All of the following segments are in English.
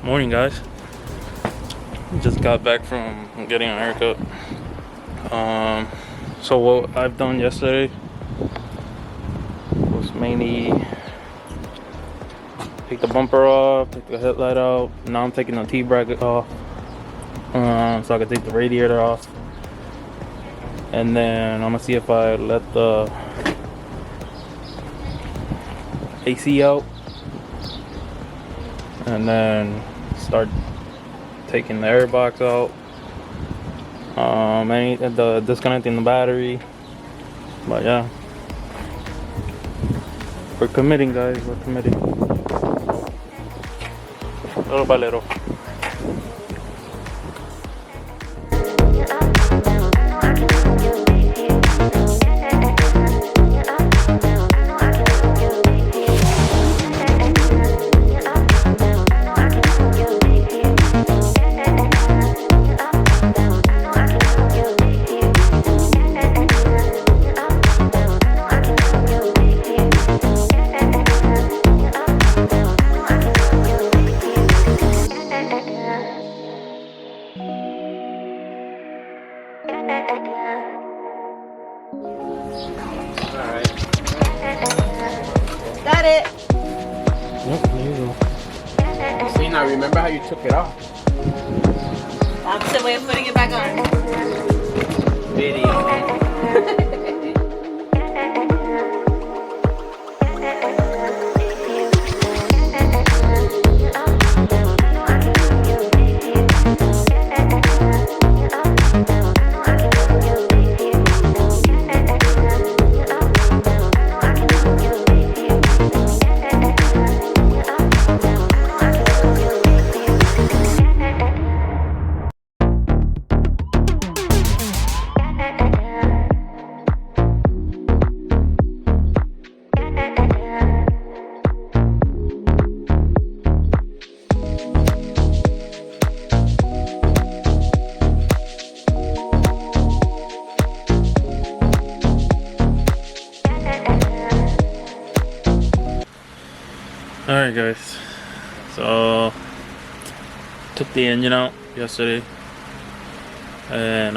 Morning, guys. Just got back from getting a haircut. So what I've done yesterday was mainly take the bumper off, take the headlight out. Now I'm taking the T-bracket off, so I can take the radiator off. And then I'm gonna see if I let the AC out, and then start taking the air box out, disconnecting the battery. But yeah, we're committing, guys. We're committing little by little. Got it. Yep, there you go. See, now remember how you took it off? Opposite way of putting it back on. Video. Alright, guys, so took the engine out yesterday, and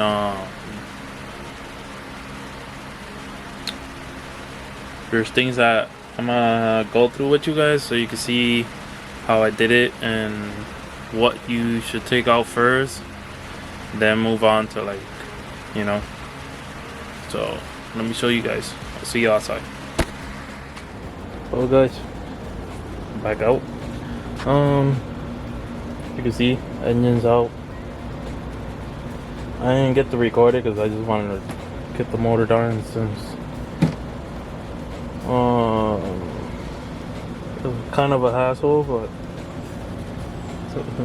there's things that I'm gonna go through with you guys so you can see how I did it and what you should take out first, then move on to, like, you know. So let me show you guys. I'll see you outside. Oh, guys, back out. You can see engine's out. I didn't get to record it because I just wanted to get the motor done since it was kind of a hassle, but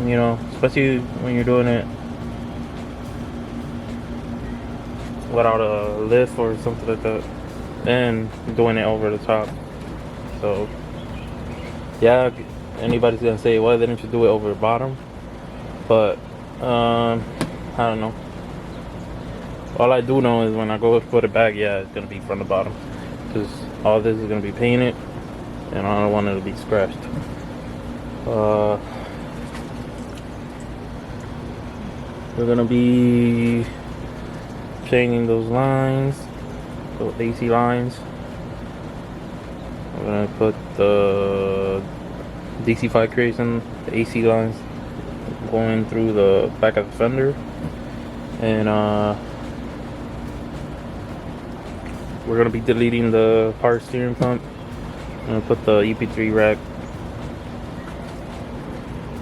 you know, especially when you're doing it without a lift or something like that, and doing it over the top. So yeah, anybody's gonna say, why didn't you do it over the bottom? But I don't know. All I do know is when I go put it back, yeah, it's gonna be from the bottom, because all this is gonna be painted and I don't want it to be scratched. We're gonna be changing those lines, those AC lines. We're gonna put the DC5 creation, the AC lines going through the back of the fender, and we're gonna be deleting the power steering pump. I'm gonna put the EP3 rack,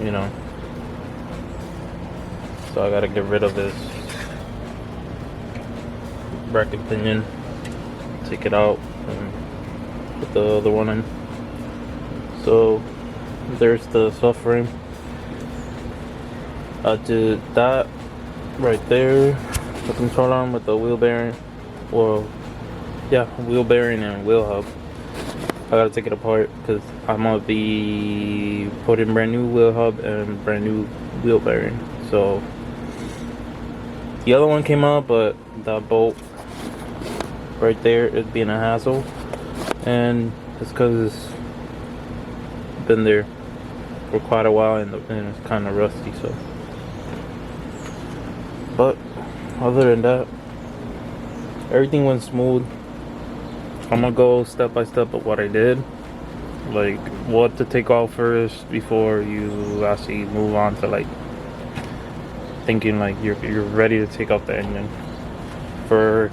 you know. So I gotta get rid of this bracket pinion, take it out, and put the other one in. So there's the subframe. I did that right there, the control arm with the wheel bearing. Well, yeah, wheel bearing and wheel hub. I gotta take it apart because I'm gonna be putting brand new wheel hub and brand new wheel bearing. So the other one came out, but that bolt right there is being a hassle, and it's because it's been there for quite a while, and it's kind of rusty. So, but other than that, everything went smooth. I'm gonna go step by step of what I did, like what to take off first before you actually move on to like thinking like you're ready to take out the engine. For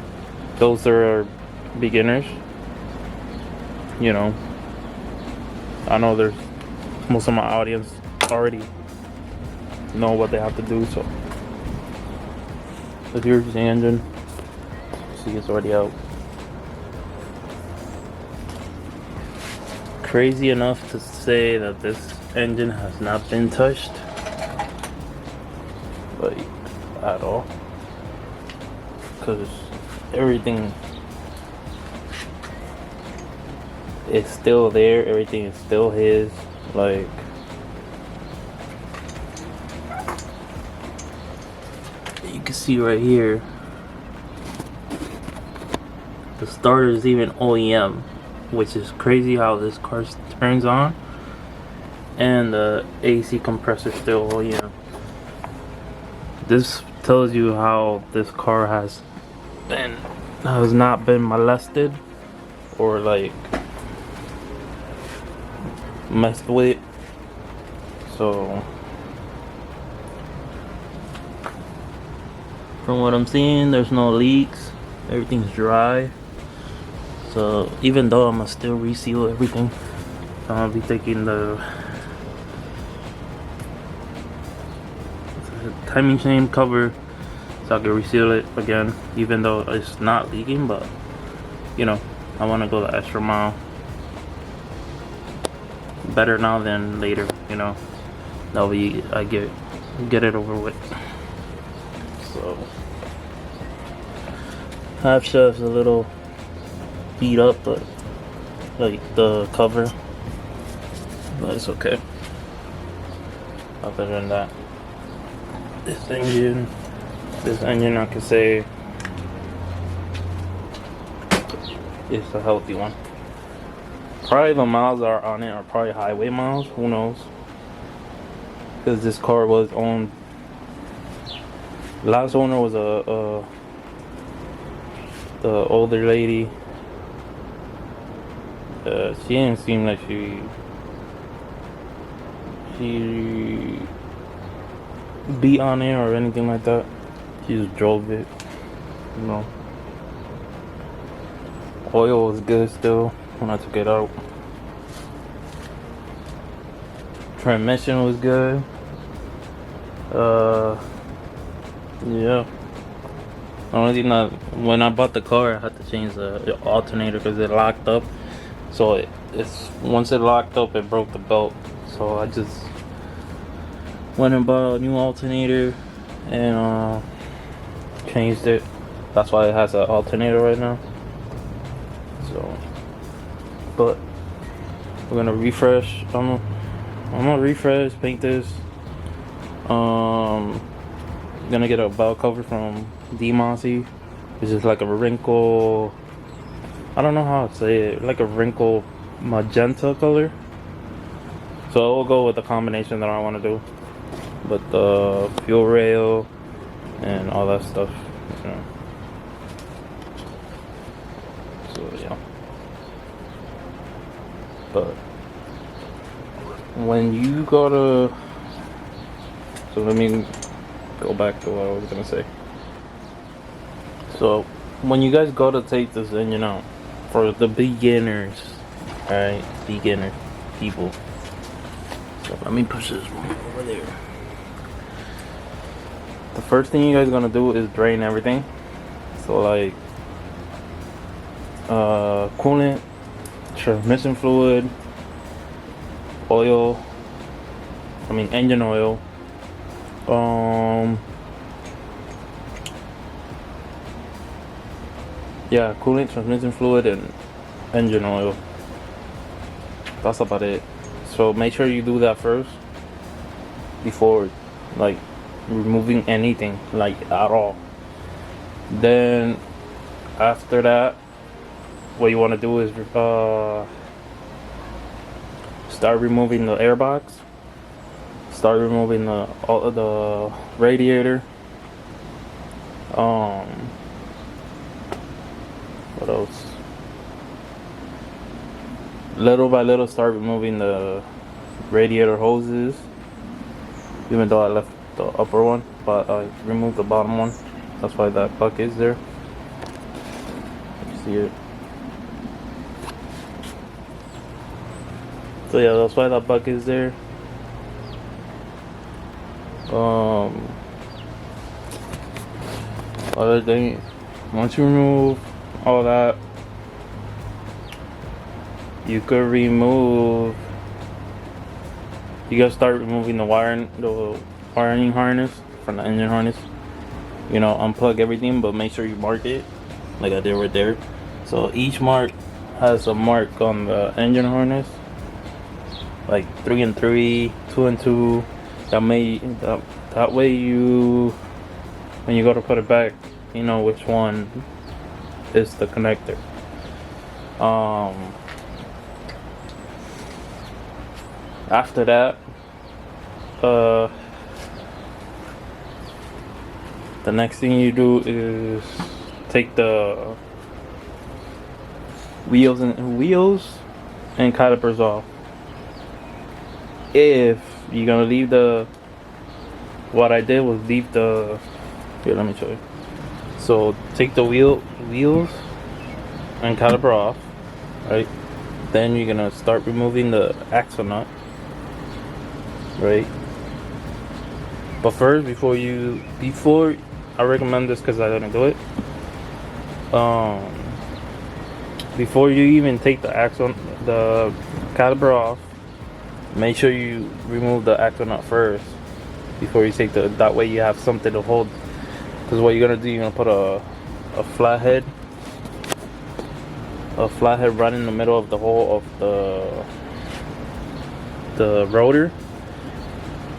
those that are beginners, you know, I know there's most of my audience already know what they have to do. So here's the engine. See, it's already out. Crazy enough to say that this engine has not been touched, like at all, because everything is still there. Everything is still his. Like, you can see right here, the starter is even OEM, which is crazy how this car turns on, and the AC compressor still OEM. This tells you how this car has not been molested or like messed with. So from what I'm seeing, there's no leaks, everything's dry. So even though I'm gonna still reseal everything, I'm gonna be taking the timing chain cover so I can reseal it again, even though it's not leaking. But you know, I want to go the extra mile. Better now than later, you know. That way I get it over with. So half shaft's a little beat up, but like the cover, but it's okay. Other than that, this engine I can say is a healthy one. Probably the miles that are on it are probably highway miles, who knows, because this car was owned, last owner was the older lady. She didn't seem like she beat on it or anything like that. She just drove it, you know. Oil was good still when I took it out. Transmission was good. Yeah. The only thing that, when I bought the car, I had to change the alternator because it locked up. So it's once it locked up, it broke the belt. So I just went and bought a new alternator and changed it. That's why it has an alternator right now. So, but we're gonna refresh. I'm gonna refresh, paint this. Gonna get a valve cover from D-Mossy. It's just like a wrinkle, I don't know how to say it, like a wrinkle magenta color. So we'll go with the combination that I want to do, but the fuel rail and all that stuff, you know. So yeah, but when you go to, so let me go back to what I was gonna say. So when you guys go to take this engine out, for the beginners, alright, beginner people. So let me push this one over there. The first thing you guys are gonna do is drain everything. So like coolant, transmission fluid, oil, engine oil, yeah, coolant, transmission fluid, and engine oil. That's about it. So make sure you do that first before like removing anything, like at all. Then after that, what you want to do is start removing the airbox start removing all of the radiator. What else? Little by little, start removing the radiator hoses. Even though I left the upper one, but I removed the bottom one. That's why that bucket is there. You see it. So yeah, that's why that bucket is there. Other thing, once you remove all that, you could remove. You gotta start removing the wiring harness from the engine harness. You know, unplug everything, but make sure you mark it, like I did right there. So each mark has a mark on the engine harness, like 3 and 3, 2 and 2. That way you, when you go to put it back, you know which one is the connector. After that, the next thing you do is take the wheels and calipers off. If you're gonna leave what I did was leave the, here, let me show you. So take the wheels and caliper off, right? Then you're gonna start removing the axle nut, right? But first, before I recommend this because I didn't do it. Before you even take the caliper off, make sure you remove the axle nut first before you take that way you have something to hold. Because what you're gonna do, you're gonna put a flathead right in the middle of the hole of the rotor,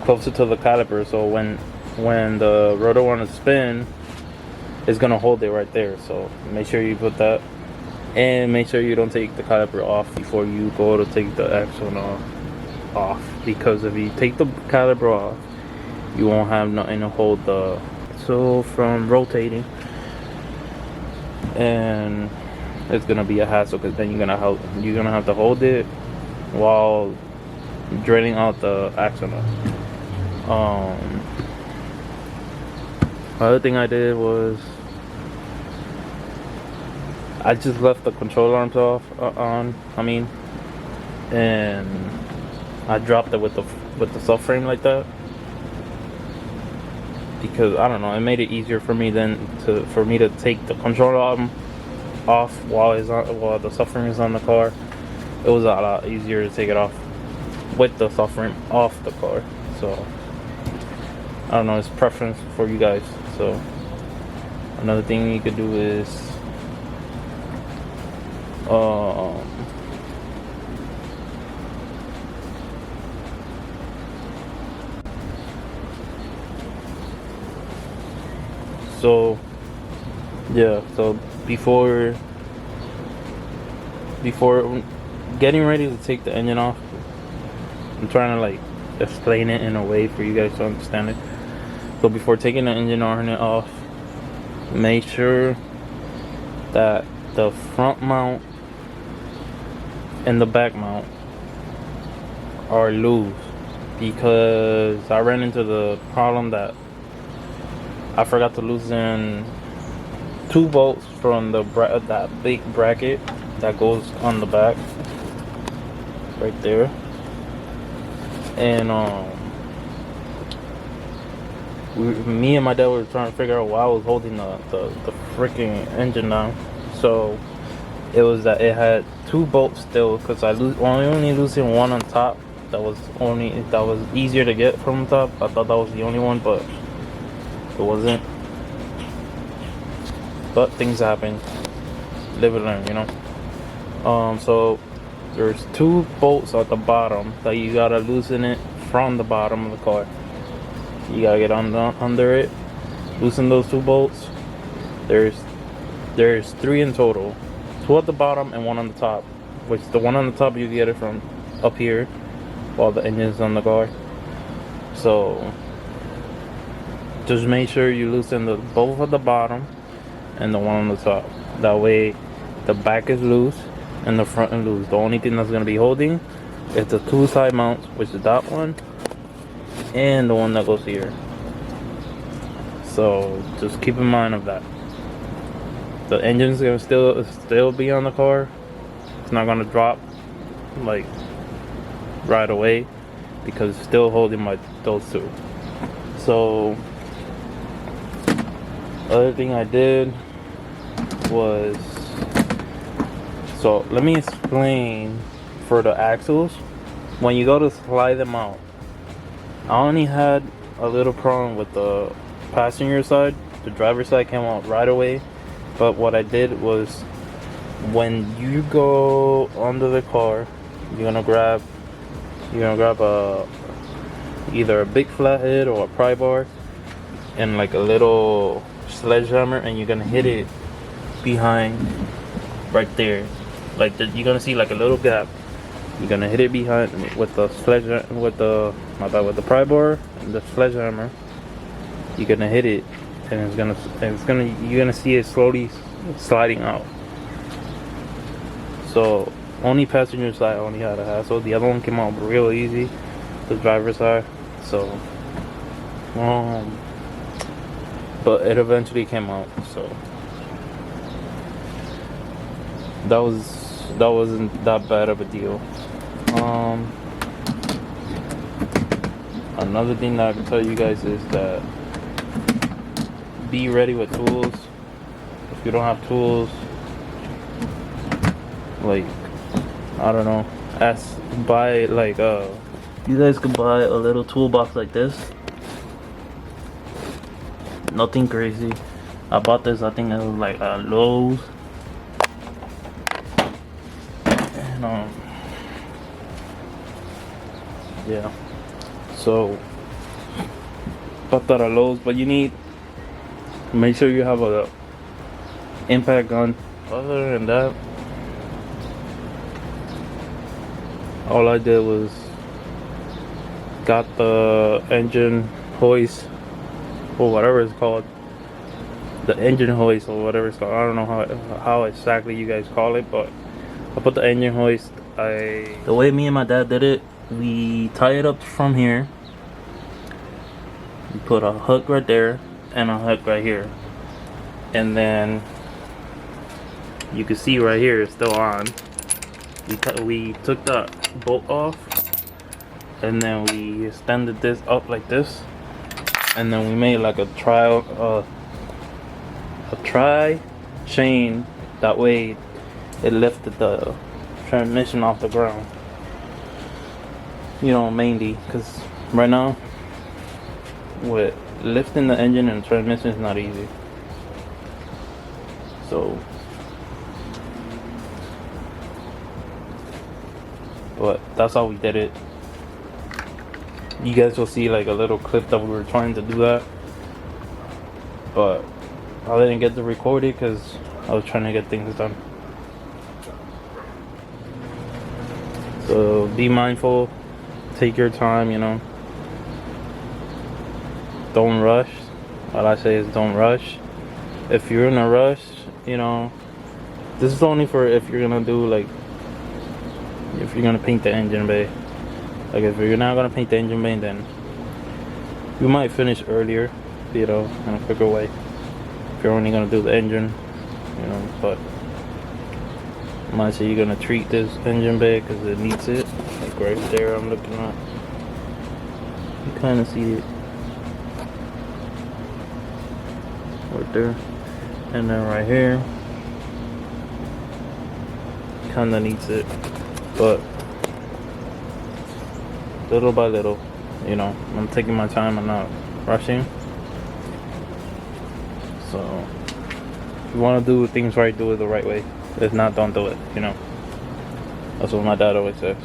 closer to the caliper. So when the rotor wants to spin, it's gonna hold it right there. So make sure you put that, and make sure you don't take the caliper off before you go to take the axle nut off. Because if you take the caliper off, you won't have nothing to hold from rotating, and it's gonna be a hassle because then you're gonna have to hold it while draining out the axle nut. Other thing I did was I just left the control arms on, and I dropped it with the subframe like that, because I don't know, it made it easier for me to take the control arm off while the subframe is on the car. It was a lot easier to take it off with the subframe off the car. So I don't know, it's preference for you guys. So another thing you could do is so before getting ready to take the engine off, I'm trying to like explain it in a way for you guys to understand it. So before taking the engine harness off, make sure that the front mount and the back mount are loose, because I ran into the problem that I forgot to loosen 2 bolts from that big bracket that goes on the back right there. And me and my dad were trying to figure out why I was holding the freaking engine down. So it was that it had 2 bolts still, because I only loosened one on top. That was easier to get from the top. I thought that was the only one, but it wasn't. But things happen. Live and learn, you know. So there's 2 bolts at the bottom that you gotta loosen it from the bottom of the car. You gotta get under it, loosen those 2 bolts. There's 3 in total. 2 at the bottom and 1 on the top. Which the one on the top you get it from up here while the engine's on the car. So just make sure you loosen the both at the bottom and the one on the top. That way the back is loose and the front is loose. The only thing that's gonna be holding is the two side mounts, which is that one and the one that goes here. So just keep in mind of that. The engine's gonna still be on the car. It's not gonna drop like right away because it's still holding those two. So other thing I did was, so let me explain for the axles. When you go to slide them out, I only had a little problem with the passenger side. The driver's side came out right away, but what I did was, when you go under the car, you're gonna grab either a big flathead or a pry bar and like a little sledgehammer, and you're gonna hit it behind right there. Like you're gonna see like a little gap. You're gonna hit it behind with the with the pry bar and the sledgehammer. You're gonna hit it, and you're gonna see it slowly sliding out. So only passenger side only had a hassle. The other one came out real easy, the driver's side. So but it eventually came out. So that wasn't that bad of a deal. Another thing that I can tell you guys is that be ready with tools. If you don't have tools, like, I don't know, buy like you guys could buy a little toolbox like this. Nothing crazy. I bought this, I think it was like Lowe's. And yeah, so bought that at Lowe's. But you need, make sure you have a impact gun. Other than that, all I did was got the engine hoist, or whatever it's called, the engine hoist or whatever it's called. I don't know how exactly you guys call it, but I put the engine hoist. The way me and my dad did it, we tie it up from here. We put a hook right there and a hook right here, and then you can see right here it's still on. We took that bolt off, and then we extended this up like this, and then we made like a tri chain. That way it lifted the transmission off the ground, you know, mainly because right now with lifting the engine and transmission is not easy. So but that's how we did it. You guys will see like a little clip that we were trying to do that, but I didn't get to record it because I was trying to get things done. So be mindful, take your time, you know. Don't rush. All I say is don't rush. If you're in a rush, you know, this is only for if you're gonna do like, if you're gonna paint the engine bay. Like if you're not gonna paint the engine bay, then you might finish earlier, you know, in a quicker way. If you're only gonna do the engine, you know, but I might say you're gonna treat this engine bay because it needs it. Like right there, I'm looking at. You kind of see it right there, and then right here, kind of needs it, but little by little, you know, I'm taking my time, I'm not rushing. So if you want to do things right, do it the right way. If not, don't do it, you know. That's what my dad always says.